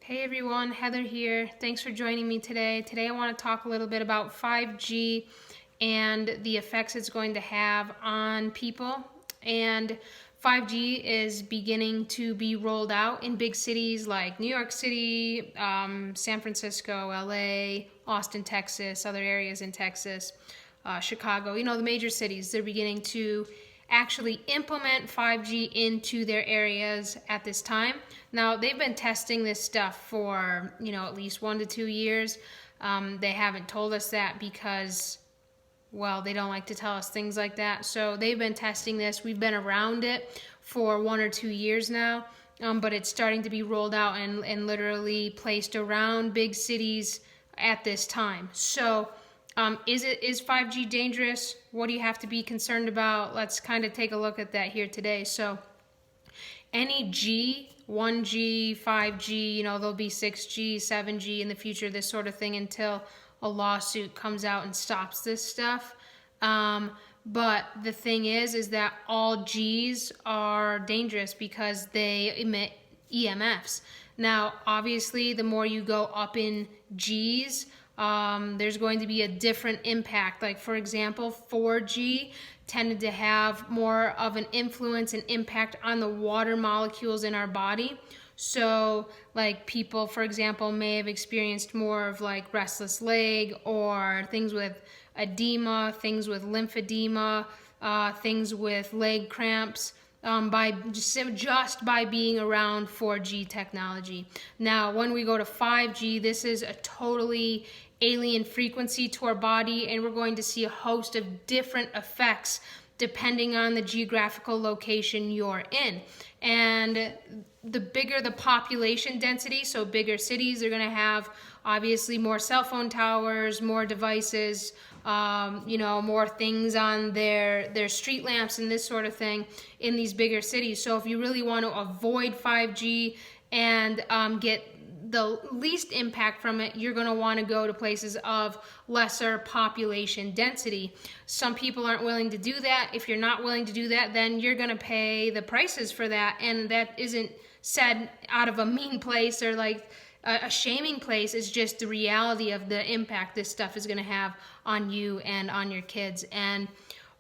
Hey everyone, Heather here. Thanks for joining me today. Today I want to talk a little bit about 5G and the effects it's going to have on people. And 5G is beginning to be rolled out in big cities like New York City, San Francisco, LA, Austin, Texas, other areas in Texas, Chicago, the major cities. They're beginning to actually implement 5G into their areas at this time. Now, they've been testing this stuff for, at least 1 to 2 years. They haven't told us that because, well, they don't like to tell us things like that. So they've been testing this. We've been around it for 1 or 2 years now, but it's starting to be rolled out and literally placed around big cities at this time. So is 5G dangerous? What do you have to be concerned about? Let's kind of take a look at that here today. So any G, 1G, 5G, there'll be 6G, 7G in the future, this sort of thing, until a lawsuit comes out and stops this stuff. But the thing is that all Gs are dangerous because they emit EMFs. Now, obviously, the more you go up in Gs, there's going to be a different impact. Like, for example, 4G tended to have more of an influence and impact on the water molecules in our body. So, like, people, for example, may have experienced more of like restless leg or things with edema, things with lymphedema, things with leg cramps. By just by being around 4G technology. Now, when we go to 5G, this is a totally alien frequency to our body, and we're going to see a host of different effects depending on the geographical location you're in. And the bigger the population density, so bigger cities are going to have obviously more cell phone towers, more devices, more things on their street lamps and this sort of thing in these bigger cities. So if you really want to avoid 5G and get the least impact from it, you're going to want to go to places of lesser population density. Some people aren't willing to do that. If you're not willing to do that, then you're going to pay the prices for that. And that isn't said out of a mean place or like a shaming place. It's just the reality of the impact this stuff is going to have on you and on your kids. And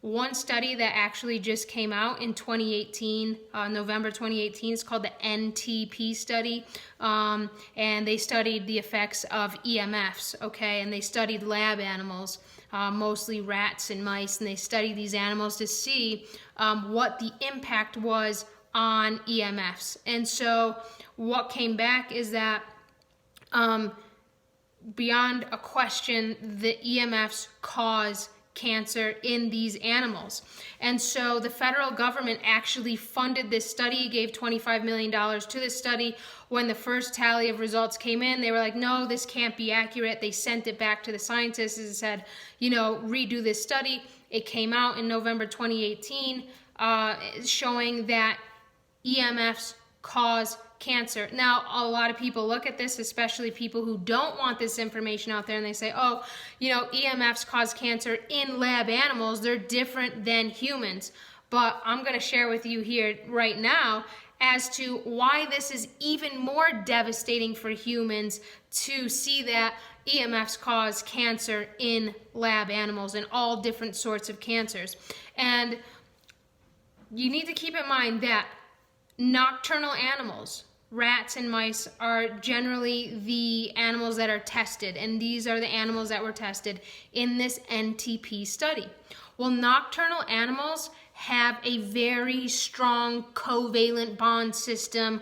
one study that actually just came out in 2018, November 2018, is called the NTP study, and they studied the effects of EMFs, okay, and they studied lab animals, mostly rats and mice, and they studied these animals to see what the impact was on EMFs. And so what came back is that beyond a question, the EMFs cause cancer in these animals. And so the federal government actually funded this study, gave $25 million to this study. When the first tally of results came in, they were like, no, this can't be accurate. They sent it back to the scientists and said, redo this study. It came out in November 2018, showing that EMFs cause cancer. Now, a lot of people look at this, especially people who don't want this information out there, and they say, oh, EMFs cause cancer in lab animals. They're different than humans. But I'm going to share with you here right now as to why this is even more devastating for humans to see that EMFs cause cancer in lab animals and all different sorts of cancers. And you need to keep in mind that nocturnal animals, rats and mice, are generally the animals that are tested, and these are the animals that were tested in this NTP study. Well, nocturnal animals have a very strong covalent bond system,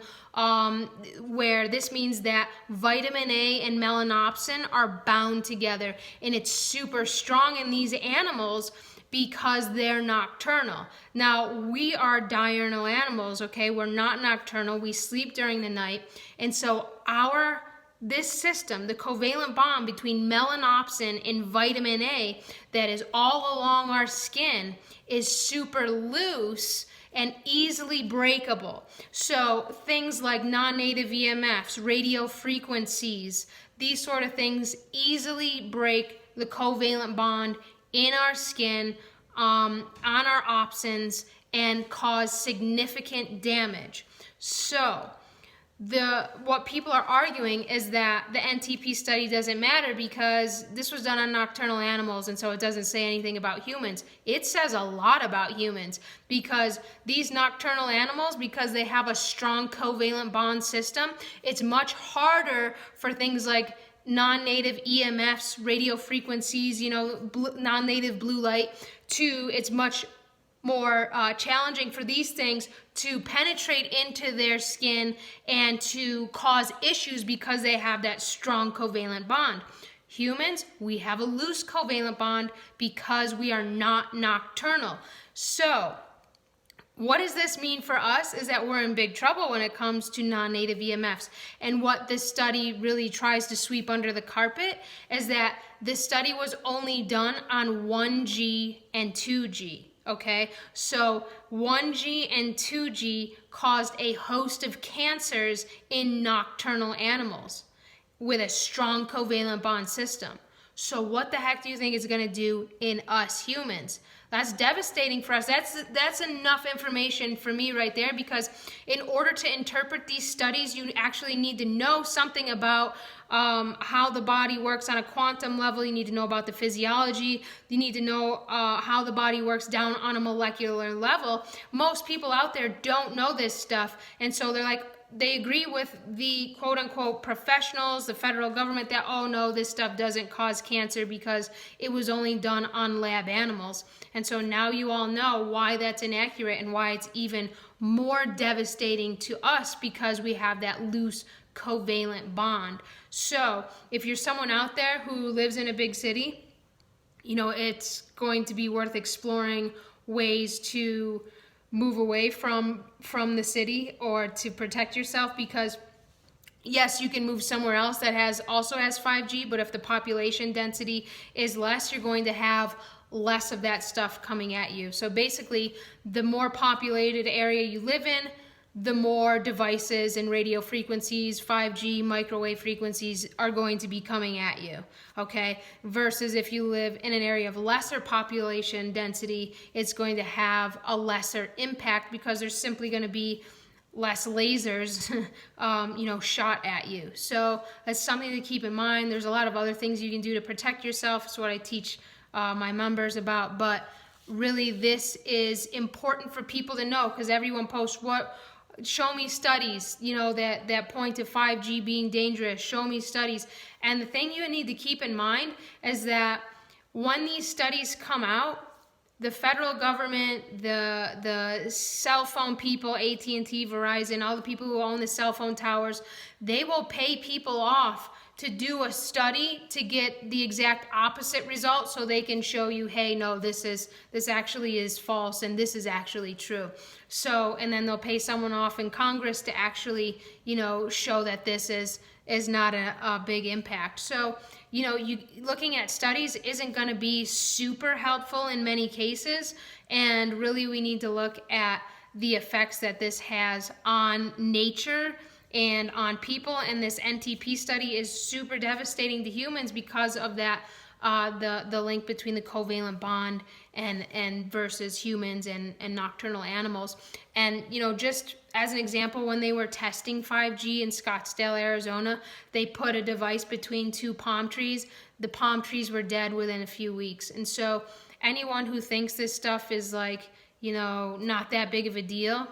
where this means that vitamin A and melanopsin are bound together, and it's super strong in these animals because they're nocturnal. Now, we are diurnal animals, okay? We're not nocturnal. We sleep during the night. And so this system, the covalent bond between melanopsin and vitamin A that is all along our skin, is super loose and easily breakable. So things like non-native EMFs, radio frequencies, these sort of things easily break the covalent bond in our skin, on our opsins, and cause significant damage. So what people are arguing is that the NTP study doesn't matter because this was done on nocturnal animals, and so it doesn't say anything about humans. It says a lot about humans, because these nocturnal animals, because they have a strong covalent bond system, it's much harder for things like non-native EMFs, radio frequencies, non-native blue light, it's much more challenging for these things to penetrate into their skin and to cause issues because they have that strong covalent bond. Humans, we have a loose covalent bond because we are not nocturnal. So what does this mean for us is that we're in big trouble when it comes to non-native EMFs. And what this study really tries to sweep under the carpet is that this study was only done on 1G and 2G. Okay, so 1G and 2G caused a host of cancers in nocturnal animals with a strong covalent bond system. So what the heck do you think it's going to do in us humans? That's devastating for us. That's enough information for me right there, because in order to interpret these studies, you actually need to know something about how the body works on a quantum level. You need to know about the physiology. You need to know how the body works down on a molecular level. Most people out there don't know this stuff, and so they agree with the quote-unquote professionals, the federal government, that, oh no, this stuff doesn't cause cancer because it was only done on lab animals. And so now you all know why that's inaccurate and why it's even more devastating to us, because we have that loose covalent bond. So if you're someone out there who lives in a big city, it's going to be worth exploring ways to move away from the city or to protect yourself, because yes, you can move somewhere else that also has 5G, but if the population density is less, you're going to have less of that stuff coming at you. So basically, the more populated area you live in, the more devices and radio frequencies, 5G, microwave frequencies are going to be coming at you, okay? Versus if you live in an area of lesser population density, it's going to have a lesser impact because there's simply going to be less lasers, shot at you. So that's something to keep in mind. There's a lot of other things you can do to protect yourself. It's what I teach my members about, but really this is important for people to know, because everyone posts show me studies, that point to 5G being dangerous. Show me studies. And the thing you need to keep in mind is that when these studies come out, the federal government, the cell phone people, AT&T, Verizon, all the people who own the cell phone towers, they will pay people off to do a study to get the exact opposite result, so they can show you, hey, no, this actually is false and this is actually true. So, and then they'll pay someone off in Congress to actually, show that this is not a big impact. So, looking at studies isn't going to be super helpful in many cases, and really we need to look at the effects that this has on nature and on people. And this NTP study is super devastating to humans because of that, the link between the covalent bond and versus humans and nocturnal animals. And just as an example, when they were testing 5G in Scottsdale, Arizona, they put a device between two palm trees. The palm trees were dead within a few weeks. And so anyone who thinks this stuff is not that big of a deal,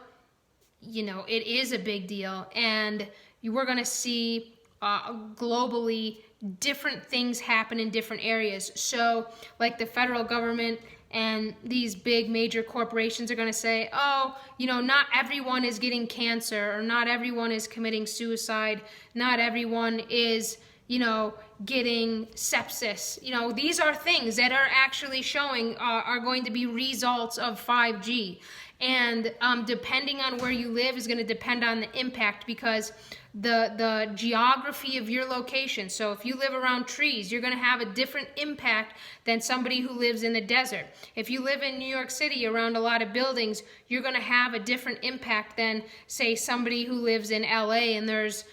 it is a big deal. And we're going to see globally different things happen in different areas. So like the federal government and these big major corporations are going to say, oh, not everyone is getting cancer, or not everyone is committing suicide, not everyone is, getting sepsis. These are things that are actually showing are going to be results of 5G. And depending on where you live is going to depend on the impact, because the geography of your location. So if you live around trees, you're going to have a different impact than somebody who lives in the desert. If you live in New York City around a lot of buildings, you're going to have a different impact than, say, somebody who lives in LA and there's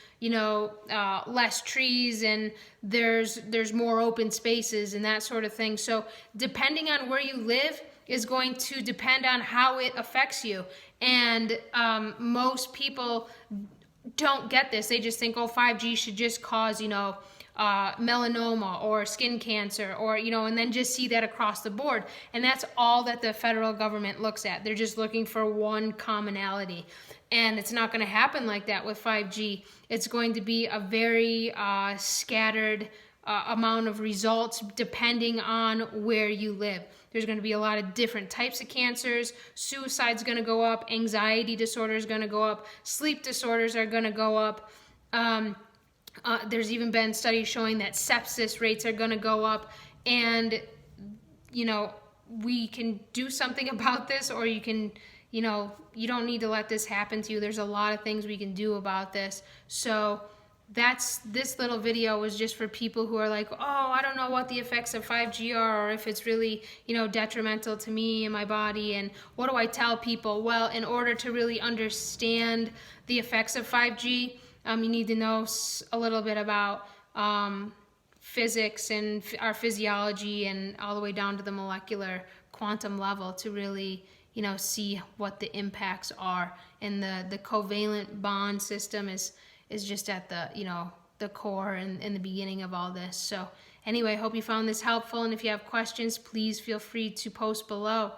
less trees and there's more open spaces and that sort of thing. So depending on where you live is going to depend on how it affects you. And most people don't get this. They just think, oh, 5G should just cause, melanoma or skin cancer, or, and then just see that across the board. And that's all that the federal government looks at. They're just looking for one commonality. And it's not going to happen like that with 5G. It's going to be a very scattered amount of results depending on where you live. There's going to be a lot of different types of cancers. Suicide's going to go up. Anxiety disorder is going to go up. Sleep disorders are going to go up. There's even been studies showing that sepsis rates are going to go up. And, we can do something about this, or you can, you don't need to let this happen to you. There's a lot of things we can do about this. So this little video was just for people who are like, oh, I don't know what the effects of 5G are, or if it's really, detrimental to me and my body, and what do I tell people? Well, in order to really understand the effects of 5G, you need to know a little bit about physics and our physiology, and all the way down to the molecular quantum level to really, see what the impacts are. And the covalent bond system is just at the, the core and in the beginning of all this. So anyway, I hope you found this helpful. And if you have questions, please feel free to post below.